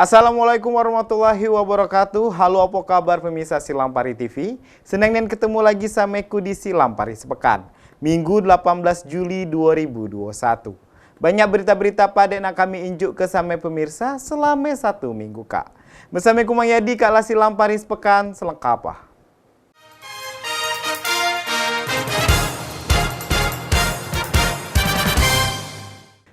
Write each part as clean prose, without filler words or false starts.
Assalamualaikum warahmatullahi wabarakatuh. Halo, apa kabar pemirsa Silampari TV? Senang dan ketemu lagi sameku di Silampari Sepekan, Minggu 18 Juli 2021. Banyak berita-berita padat nak kami injuk ke sampai pemirsa selama satu minggu kak. Bersama Kumang Yadi Kak Silampari Sepekan selengkapnya.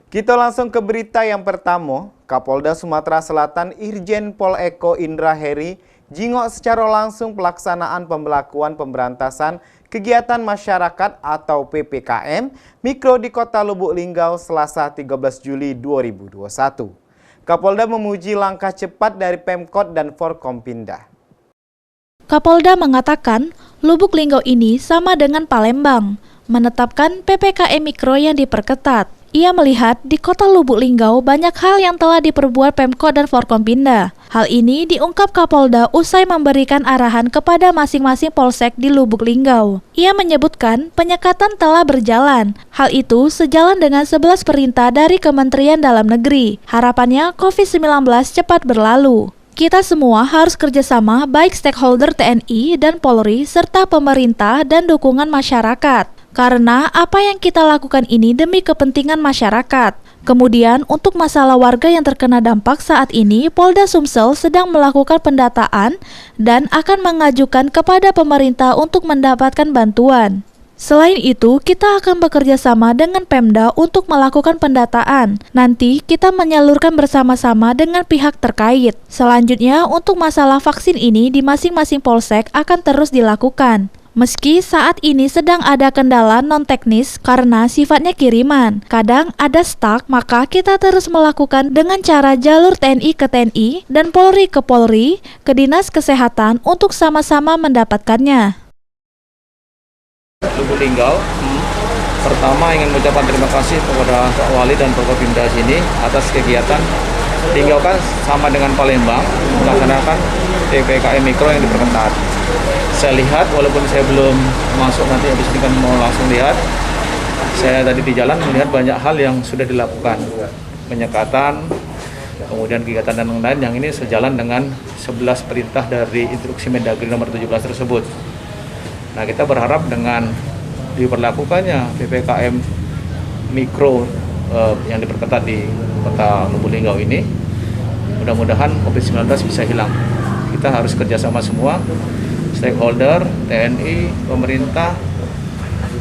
Kita langsung ke berita yang pertama. Kapolda Sumatera Selatan Irjen Pol Eko Indra Heri jingok secara langsung pelaksanaan pembelakuan pemberantasan kegiatan masyarakat atau PPKM Mikro di Kota Lubuk Linggau Selasa 13 Juli 2021. Kapolda memuji langkah cepat dari Pemkot dan Forkompinda. Kapolda mengatakan Lubuk Linggau ini sama dengan Palembang, menetapkan PPKM Mikro yang diperketat. Ia melihat di Kota Lubuk Linggau banyak hal yang telah diperbuat Pemkot dan Forkompinda. Hal ini diungkap Kapolda usai memberikan arahan kepada masing-masing polsek di Lubuk Linggau. Ia menyebutkan penyekatan telah berjalan. Hal itu sejalan dengan 11 perintah dari Kementerian Dalam Negeri. Harapannya COVID-19 cepat berlalu. Kita semua harus kerjasama baik stakeholder TNI dan Polri serta pemerintah dan dukungan masyarakat. Karena apa yang kita lakukan ini demi kepentingan masyarakat. Kemudian untuk masalah warga yang terkena dampak saat ini, Polda Sumsel sedang melakukan pendataan dan akan mengajukan kepada pemerintah untuk mendapatkan bantuan. Selain itu, kita akan bekerja sama dengan Pemda untuk melakukan pendataan. Nanti kita menyalurkan bersama-sama dengan pihak terkait. Selanjutnya, untuk masalah vaksin ini di masing-masing polsek akan terus dilakukan. Meski saat ini sedang ada kendala non-teknis karena sifatnya kiriman, kadang ada stak, maka kita terus melakukan dengan cara jalur TNI ke TNI dan Polri ke Polri, ke Dinas Kesehatan untuk sama-sama mendapatkannya. Lubuk Linggau, pertama ingin mengucapkan terima kasih kepada Pak Wali dan Forkompinda sini atas kegiatan. Linggau kan sama dengan Palembang melaksanakan PPKM Mikro yang diperketat. Saya lihat, walaupun saya belum masuk, nanti habis ini kan mau langsung lihat. Saya tadi di jalan melihat banyak hal yang sudah dilakukan. Penyekatan, kemudian kegiatan dan lain-lain yang ini sejalan dengan 11 perintah dari Instruksi Mendagri nomor 17 tersebut. Nah, kita berharap dengan diberlakukannya PPKM Mikro yang diperketat di Kota Lubuk Linggau ini, mudah-mudahan COVID-19 bisa hilang. Kita harus kerjasama semua, stakeholder, TNI, pemerintah,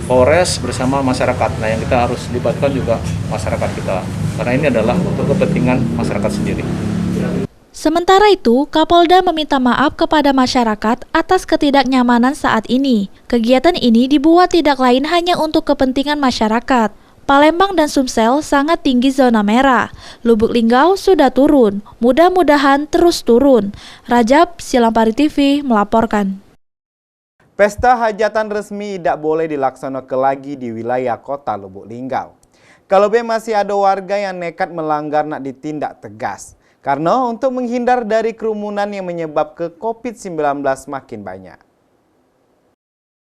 Polres bersama masyarakat. Nah, yang kita harus libatkan juga masyarakat kita, karena ini adalah untuk kepentingan masyarakat sendiri. Sementara itu, Kapolda meminta maaf kepada masyarakat atas ketidaknyamanan saat ini. Kegiatan ini dibuat tidak lain hanya untuk kepentingan masyarakat. Palembang dan Sumsel sangat tinggi zona merah. Lubuk Linggau sudah turun. Mudah-mudahan terus turun. Rajab, Silampari TV melaporkan. Pesta hajatan resmi tidak boleh dilaksanakan lagi di wilayah Kota Lubuk Linggau. Kalau masih ada warga yang nekat melanggar nak ditindak tegas. Karena untuk menghindar dari kerumunan yang menyebabkan COVID-19 makin banyak.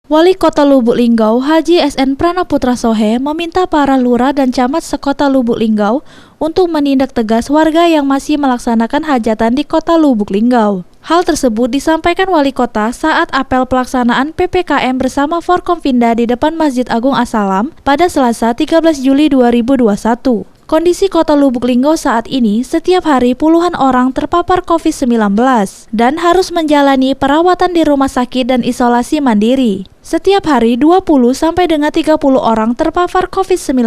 Wali Kota Lubuk Linggau Haji SN Pranaputra Sohe meminta para lurah dan camat sekota Lubuk Linggau untuk menindak tegas warga yang masih melaksanakan hajatan di Kota Lubuk Linggau. Hal tersebut disampaikan Wali Kota saat apel pelaksanaan PPKM bersama Forkompinda di depan Masjid Agung As-Salam pada Selasa 13 Juli 2021. Kondisi Kota Lubuk Linggau saat ini, setiap hari puluhan orang terpapar COVID-19 dan harus menjalani perawatan di rumah sakit dan isolasi mandiri. Setiap hari 20 sampai dengan 30 orang terpapar COVID-19.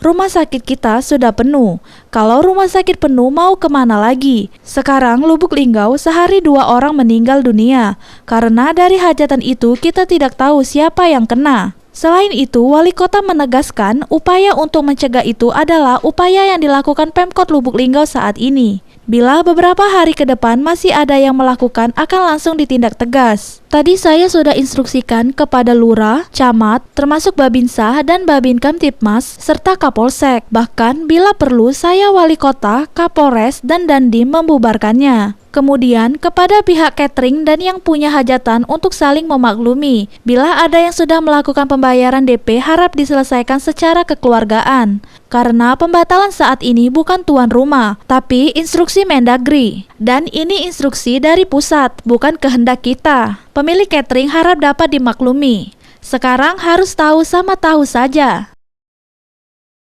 Rumah sakit kita sudah penuh. Kalau rumah sakit penuh mau kemana lagi? Sekarang Lubuk Linggau sehari 2 orang meninggal dunia. Karena dari hajatan itu kita tidak tahu siapa yang kena. Selain itu, Wali Kota menegaskan upaya untuk mencegah itu adalah upaya yang dilakukan Pemkot Lubuk Linggau saat ini. Bila beberapa hari ke depan masih ada yang melakukan, akan langsung ditindak tegas. Tadi saya sudah instruksikan kepada Lurah, Camat, termasuk Babinsa dan Babin Kamtipmas, serta Kapolsek. Bahkan bila perlu saya Wali Kota, Kapolres, dan Dandim membubarkannya. Kemudian kepada pihak catering dan yang punya hajatan untuk saling memaklumi. Bila ada yang sudah melakukan pembayaran DP harap diselesaikan secara kekeluargaan. Karena pembatalan saat ini bukan tuan rumah, tapi instruksi Mendagri. Dan ini instruksi dari pusat, bukan kehendak kita. Pemilik catering harap dapat dimaklumi. Sekarang harus tahu sama tahu saja.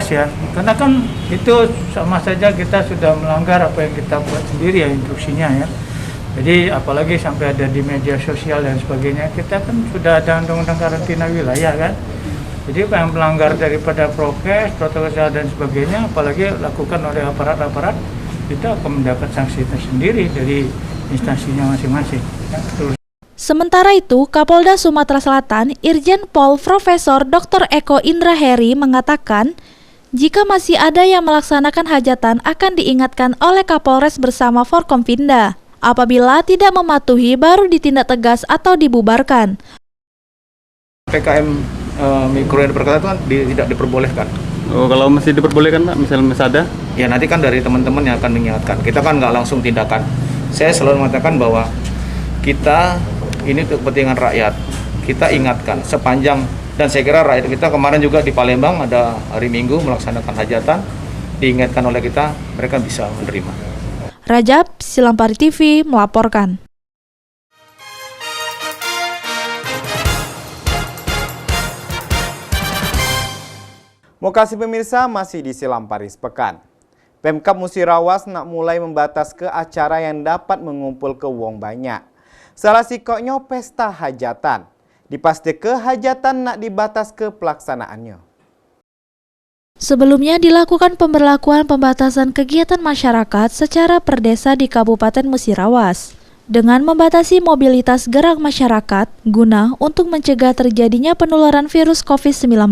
Ya, karena kan itu sama saja kita sudah melanggar apa yang kita buat sendiri ya instruksinya ya. Jadi apalagi sampai ada di media sosial dan sebagainya, kita kan sudah ada undang-undang karantina wilayah kan. Jadi yang melanggar daripada prokes, protokol kesehatan dan sebagainya, apalagi lakukan oleh aparat-aparat, kita akan mendapat sanksi tersendiri dari instansinya masing-masing. Ya, Sementara itu, Kapolda Sumatera Selatan, Irjen Pol Profesor Dr. Eko Indra Heri mengatakan, jika masih ada yang melaksanakan hajatan akan diingatkan oleh Kapolres bersama Forkompinda. Apabila tidak mematuhi baru ditindak tegas atau dibubarkan. PKM mikro yang diperketat itu kan tidak diperbolehkan. Oh, kalau masih diperbolehkan Pak, misalnya masih ada? Ya nanti kan dari teman-teman yang akan mengingatkan. Kita kan nggak langsung tindakan. Saya selalu mengatakan bahwa kita ini untuk kepentingan rakyat. Kita ingatkan sepanjang. Dan saya kira rakyat kita kemarin juga di Palembang ada hari Minggu melaksanakan hajatan, diingatkan oleh kita, mereka bisa menerima. Rajab, Silampari TV melaporkan. Mau kasih pemirsa masih di Silampari Sepekan. Pemkab Musirawas nak mulai membatas ke acara yang dapat mengumpul ke wong banyak. Salah sikoknya pesta hajatan. Dipasti ke hajatan nak dibatas ke pelaksanaannya. Sebelumnya dilakukan pemberlakuan pembatasan kegiatan masyarakat secara perdesa di Kabupaten Musirawas dengan membatasi mobilitas gerak masyarakat guna untuk mencegah terjadinya penularan virus COVID-19.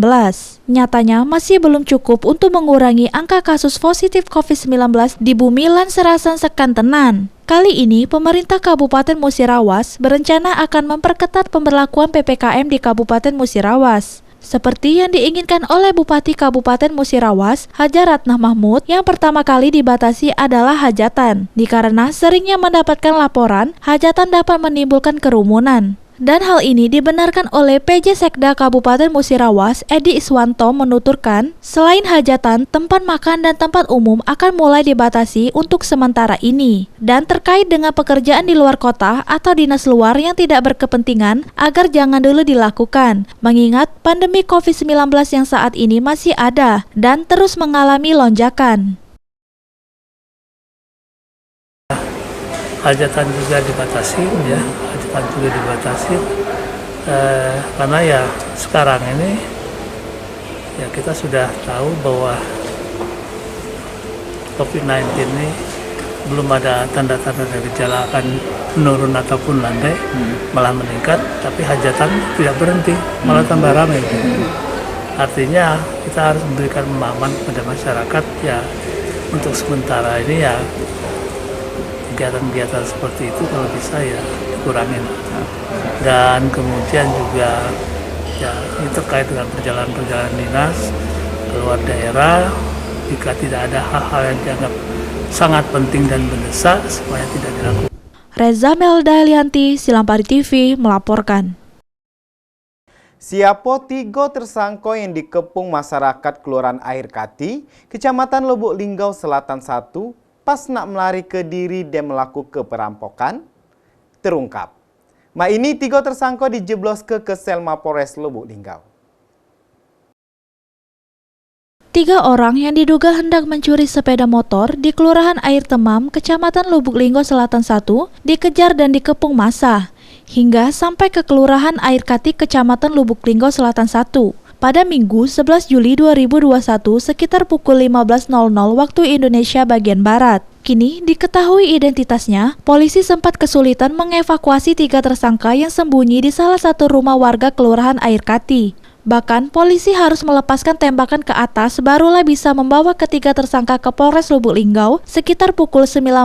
Nyatanya masih belum cukup untuk mengurangi angka kasus positif COVID-19 di bumi lan serasan sekan tenan. Kali ini, pemerintah Kabupaten Musirawas berencana akan memperketat pemberlakuan PPKM di Kabupaten Musirawas. Seperti yang diinginkan oleh Bupati Kabupaten Musirawas, Haja Ratnah Mahmud, yang pertama kali dibatasi adalah hajatan, dikarenakan seringnya mendapatkan laporan hajatan dapat menimbulkan kerumunan. Dan hal ini dibenarkan oleh PJ Sekda Kabupaten Musirawas, Edi Iswanto menuturkan, selain hajatan, tempat makan dan tempat umum akan mulai dibatasi untuk sementara ini. Dan terkait dengan pekerjaan di luar kota atau dinas luar yang tidak berkepentingan, agar jangan dulu dilakukan, mengingat pandemi COVID-19 yang saat ini masih ada dan terus mengalami lonjakan. hajatan juga dibatasi ya, hajatan juga dibatasi karena ya sekarang ini ya kita sudah tahu bahwa COVID-19 ini belum ada tanda-tanda dari gejala akan menurun ataupun landai, malah meningkat, tapi hajatan tidak berhenti, malah tambah ramai. Artinya kita harus memberikan pemahaman kepada masyarakat ya, untuk sementara ini ya kegiatan-kegiatan seperti itu kalau bisa ya dikurangin. Dan kemudian juga ya ini terkait dengan perjalanan dinas keluar daerah, jika tidak ada hal-hal yang dianggap sangat penting dan mendesak supaya tidak dilakukan. Reza Melda Elianti, Silampari TV melaporkan. Siapo 3 tersangka yang dikepung masyarakat Kelurahan Air Kati, Kecamatan Lubuk Linggau Selatan 1, pas nak melari ke diri dan melakukan perampokan, terungkap. Ini 3 tersangka dijeblos ke sel Mapores Lubuk Linggau. 3 orang yang diduga hendak mencuri sepeda motor di Kelurahan Air Temam, Kecamatan Lubuk Linggau Selatan 1, dikejar dan dikepung massa, hingga sampai ke Kelurahan Air Kati, Kecamatan Lubuk Linggau Selatan 1. Pada Minggu 11 Juli 2021 sekitar pukul 15.00 waktu Indonesia bagian Barat. Kini diketahui identitasnya, polisi sempat kesulitan mengevakuasi 3 tersangka yang sembunyi di salah satu rumah warga Kelurahan Air Kati. Bahkan polisi harus melepaskan tembakan ke atas barulah bisa membawa ketiga tersangka ke Polres Lubuk Linggau sekitar pukul 19.00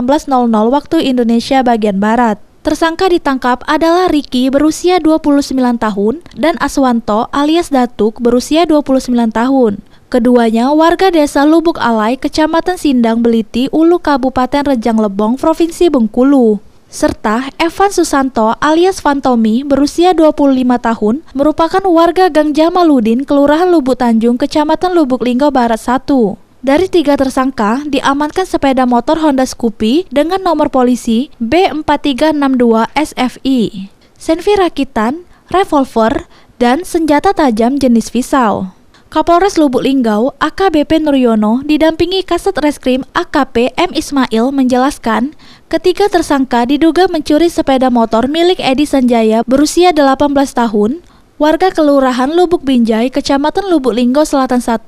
waktu Indonesia bagian Barat. Tersangka ditangkap adalah Riki berusia 29 tahun dan Aswanto alias Datuk berusia 29 tahun. Keduanya warga desa Lubuk Alai, Kecamatan Sindang Beliti, Ulu, Kabupaten Rejang Lebong, Provinsi Bengkulu. serta Evan Susanto alias Fantomi berusia 25 tahun merupakan warga Gang Jamaludin, Kelurahan Lubuk Tanjung, Kecamatan Lubuk Linggau Barat 1. Dari 3 tersangka, diamankan sepeda motor Honda Scoopy dengan nomor polisi B4362 SFI, senpi rakitan, revolver, dan senjata tajam jenis pisau. Kapolres Lubuk Linggau, AKBP Nuryono, didampingi Kasat Reskrim AKP M. Ismail menjelaskan, ketiga tersangka diduga mencuri sepeda motor milik Edi Sanjaya berusia 18 tahun, warga Kelurahan Lubuk Binjai, Kecamatan Lubuk Linggau Selatan 1,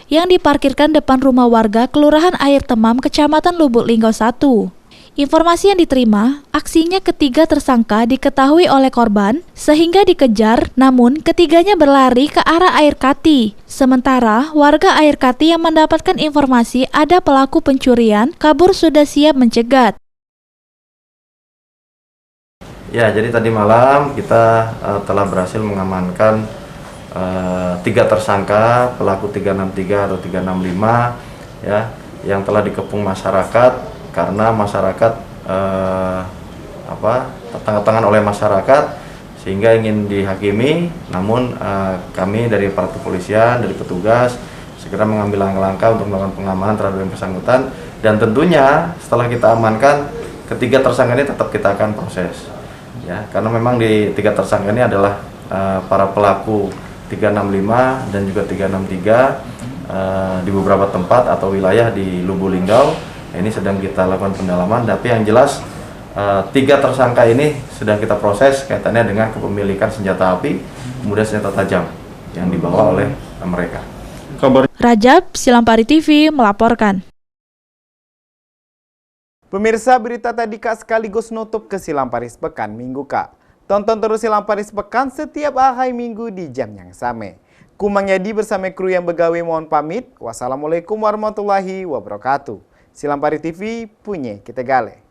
yang diparkirkan depan rumah warga Kelurahan Air Temam, Kecamatan Lubuk Linggau 1. Informasi yang diterima, aksinya ketiga tersangka diketahui oleh korban sehingga dikejar, namun ketiganya berlari ke arah Air Kati. Sementara warga Air Kati yang mendapatkan informasi ada pelaku pencurian kabur sudah siap mencegat. Ya, jadi tadi malam kita telah berhasil mengamankan 3 tersangka pelaku 363 atau 365 ya, yang telah dikepung masyarakat karena masyarakat tertangkap tangan oleh masyarakat sehingga ingin dihakimi, namun kami dari aparat kepolisian, dari petugas segera mengambil langkah-langkah untuk melakukan pengamanan terhadap yang bersangkutan, dan tentunya setelah kita amankan ketiga tersangka ini tetap kita akan proses ya, karena memang di 3 tersangka ini adalah para pelaku 365 dan juga 363 di beberapa tempat atau wilayah di Lubuk Linggau. Ini sedang kita lakukan pendalaman, tapi yang jelas 3 tersangka ini sedang kita proses kaitannya dengan kepemilikan senjata api, kemudian senjata tajam yang dibawa oleh mereka. Rajab, Silampari TV melaporkan. Pemirsa, berita tadi Kak sekaligus nutup ke Silamparis Pekan Minggu Kak. Tonton terus Silamparis Pekan setiap hari Minggu di jam yang sama. Kumang Yadi bersama kru yang begawe mohon pamit. Wassalamualaikum warahmatullahi wabarakatuh. Silampari TV punya kita gale.